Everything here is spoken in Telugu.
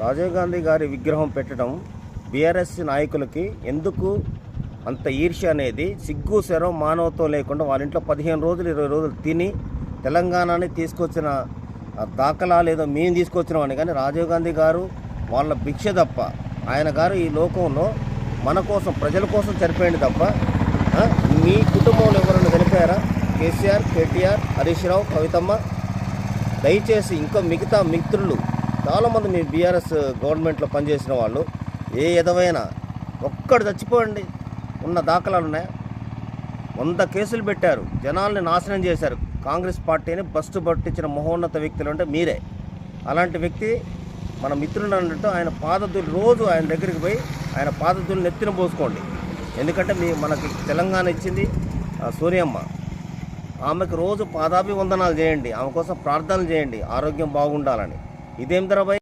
రాజీవ్ గాంధీ గారి విగ్రహం పెట్టడం బీఆర్ఎస్ నాయకులకి ఎందుకు అంత ఈర్ష్య అనేది, సిగ్గు శరం మానవత్వం లేకుండా వాళ్ళ ఇంట్లో 15 రోజులు 20 రోజులు తిని తెలంగాణని తీసుకొచ్చిన దాఖలాలు ఏదో మేము తీసుకొచ్చినామని, కానీ రాజీవ్ గాంధీ గారు వాళ్ళ భిక్ష తప్ప, ఆయన గారు ఈ లోకంలో మన కోసం ప్రజల కోసం చనిపోయింది తప్ప మీ కుటుంబంలో ఎవరైనా చనిపోయారా? కేసీఆర్, కేటీఆర్, హరీష్ రావు, కవితమ్మ, దయచేసి ఇంకా మిగతా మిత్రులు చాలామంది మీ బీఆర్ఎస్ గవర్నమెంట్లో పనిచేసిన వాళ్ళు ఏ విధమైన ఒక్కడు చచ్చిపోండి ఉన్న దాఖలాలు ఉన్నాయి. 100 కేసులు పెట్టారు, జనాల్ని నాశనం చేశారు. కాంగ్రెస్ పార్టీని బస్టు పట్టించిన మహోన్నత వ్యక్తులు అంటే మీరే. అలాంటి వ్యక్తి మన మిత్రుడు అన్నట్టు ఆయన పాదధూళి రోజు ఆయన దగ్గరికి పోయి ఆయన పాదధూళిని నెత్తిన పోసుకోండి. ఎందుకంటే మనకి తెలంగాణ ఇచ్చింది సోనియమ్మ. ఆమెకు రోజు పాదాభివందనాలు చేయండి, ఆమె కోసం ప్రార్థనలు చేయండి, ఆరోగ్యం బాగుండాలని. ఇదేం ధరబై